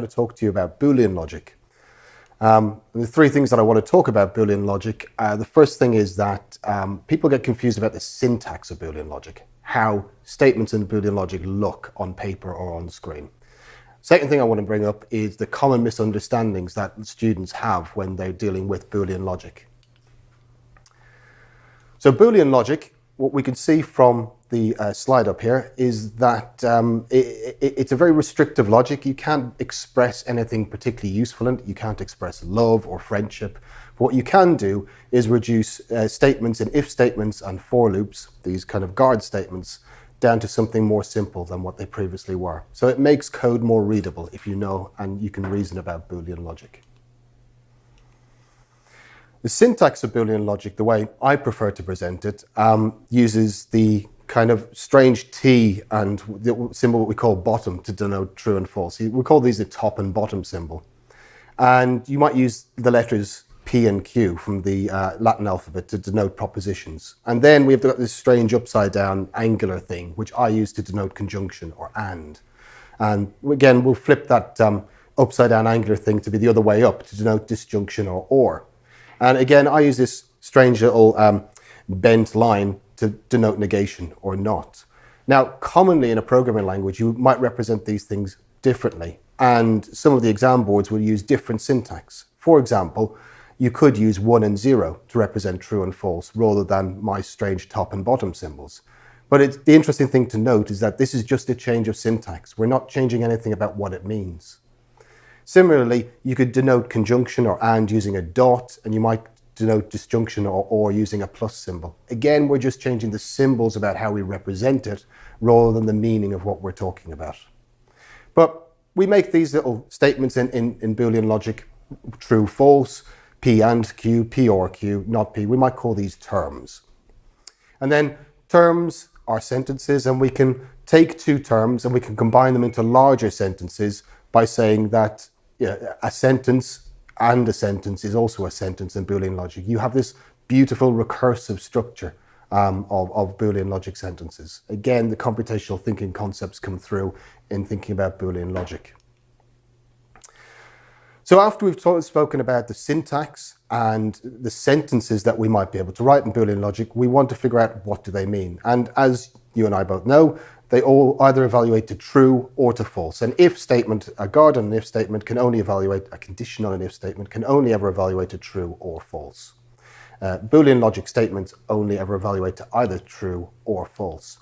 to talk to you about Boolean logic. The three things that I want to talk about Boolean logic, the first thing is that people get confused about the syntax of Boolean logic, how statements in Boolean logic look on paper or on screen. Second thing I want to bring up is the common misunderstandings that students have when they're dealing with Boolean logic. So Boolean logic, what we can see from the slide up here is that it's a very restrictive logic. You can't express anything particularly useful in it. You can't express love or friendship. What you can do is reduce statements and if statements and for loops, these kind of guard statements, down to something more simple than what they previously were. So it makes code more readable if you know and you can reason about Boolean logic. The syntax of Boolean logic, the way I prefer to present it, uses the kind of strange T and the symbol what we call bottom to denote true and false. We call these the top and bottom symbol. And you might use the letters P and Q from the Latin alphabet to denote propositions. And then we've got this strange upside down angular thing, which I use to denote conjunction or and. And again, we'll flip that upside down angular thing to be the other way up to denote disjunction or. And again, I use this strange little bent line to denote negation or not. Now, commonly in a programming language, you might represent these things differently. And some of the exam boards will use different syntax. For example, you could use 1 and 0 to represent true and false rather than my strange top and bottom symbols. But the interesting thing to note is that this is just a change of syntax. We're not changing anything about what it means. Similarly, you could denote conjunction or and using a dot, and you might denote disjunction or using a plus symbol. Again, we're just changing the symbols about how we represent it rather than the meaning of what we're talking about. But we make these little statements in Boolean logic true, false, P and Q, P or Q, not P. We might call these terms. And then terms are sentences, and we can take two terms and we can combine them into larger sentences by saying that a sentence and a sentence is also a sentence in Boolean logic. You have this beautiful recursive structure of Boolean logic sentences. Again, the computational thinking concepts come through in thinking about Boolean logic. So after we've spoken about the syntax and the sentences that we might be able to write in Boolean logic, we want to figure out what do they mean. And as you and I both know, they all either evaluate to true or to false. An if statement, a guard on an if statement can only evaluate, a condition on an if statement can only ever evaluate to true or false. Boolean logic statements only ever evaluate to either true or false.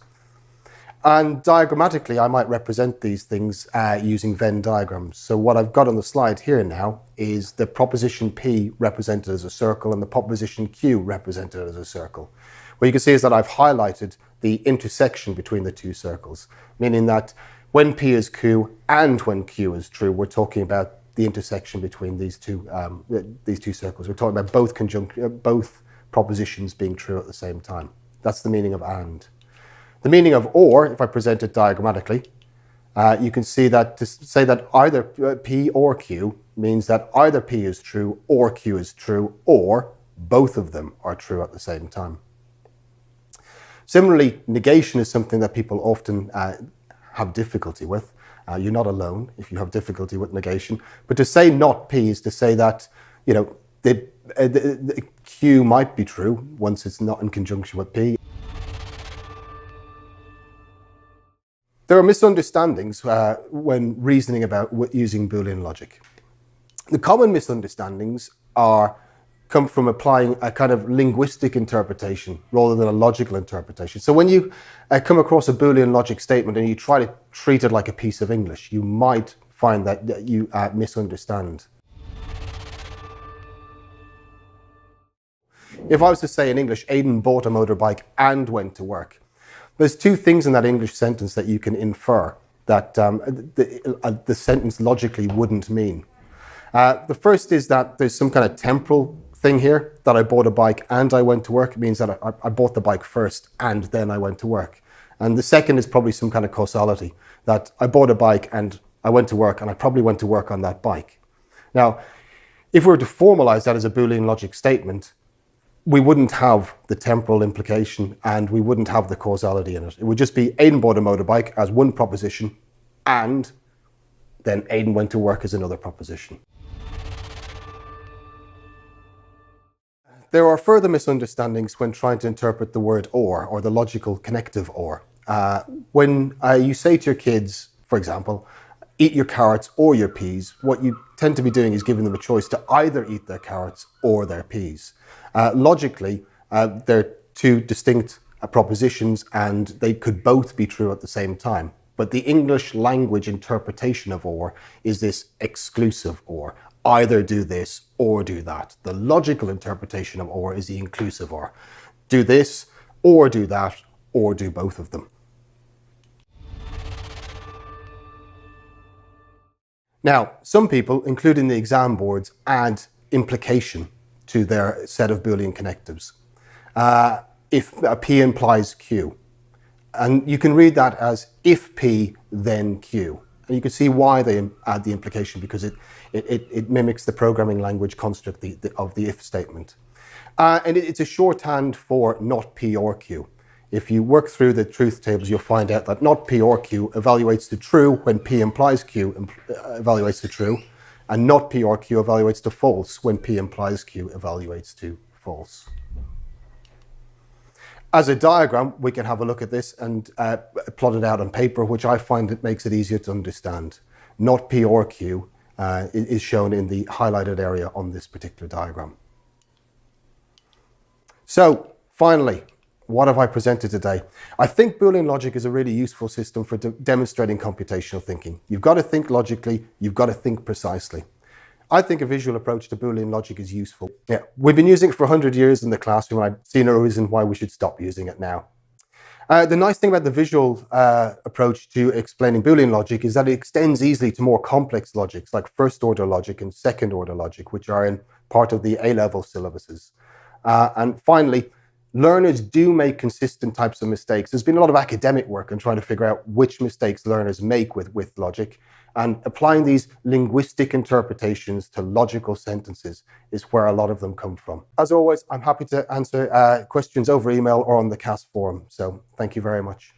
And diagrammatically, I might represent these things using Venn diagrams. So what I've got on the slide here now is the proposition P represented as a circle and the proposition Q represented as a circle. What you can see is that I've highlighted the intersection between the two circles, meaning that when P is Q and when Q is true, we're talking about the intersection between these two circles. We're talking about both propositions being true at the same time. That's the meaning of and. The meaning of or, if I present it diagrammatically, you can see that to say that either P or Q means that either P is true or Q is true, or both of them are true at the same time. Similarly, negation is something that people often have difficulty with. You're not alone if you have difficulty with negation. But to say not P is to say that, the Q might be true once it's not in conjunction with P. There are misunderstandings when reasoning about using Boolean logic. The common misunderstandings come from applying a kind of linguistic interpretation rather than a logical interpretation. So when you come across a Boolean logic statement and you try to treat it like a piece of English, you might find that you misunderstand. If I was to say in English, Aidan bought a motorbike and went to work, there's two things in that English sentence that you can infer that the sentence logically wouldn't mean. The first is that there's some kind of temporal thing here, that I bought a bike and I went to work. It means that I bought the bike first and then I went to work. And the second is probably some kind of causality, that I bought a bike and I went to work and I probably went to work on that bike. Now, if we were to formalize that as a Boolean logic statement, we wouldn't have the temporal implication and we wouldn't have the causality in it. It would just be Aidan bought a motorbike as one proposition and Then Aidan went to work as another proposition. There are further misunderstandings when trying to interpret the word or the logical connective or. When you say to your kids, for example, eat your carrots or your peas, what you tend to be doing is giving them a choice to either eat their carrots or their peas. Logically, they're two distinct propositions and they could both be true at the same time. But the English language interpretation of or is this exclusive or. Either do this or do that. The logical interpretation of or is the inclusive or. Do this or do that or do both of them. Now, some people, including the exam boards, add implication to their set of Boolean connectives. If P implies Q. And you can read that as if P, then Q. And you can see why they add the implication, because it mimics the programming language construct of the if statement. And it's a shorthand for not P or Q. If you work through the truth tables, you'll find out that not P or Q evaluates to true when P implies Q evaluates to true, and not P or Q evaluates to false when P implies Q evaluates to false. As a diagram, we can have a look at this and plot it out on paper, which I find it makes it easier to understand. Not P or Q is shown in the highlighted area on this particular diagram. So, finally, what have I presented today? I think Boolean logic is a really useful system for demonstrating computational thinking. You've got to think logically, you've got to think precisely. I think a visual approach to Boolean logic is useful. Yeah, we've been using it for 100 years in the classroom, and I see no reason why we should stop using it now. The nice thing about the visual approach to explaining Boolean logic is that it extends easily to more complex logics like first-order logic and second-order logic, which are in part of the A-level syllabuses. And finally, learners do make consistent types of mistakes. There's been a lot of academic work on trying to figure out which mistakes learners make with logic. And applying these linguistic interpretations to logical sentences is where a lot of them come from. As always, I'm happy to answer questions over email or on the CAS forum. So thank you very much.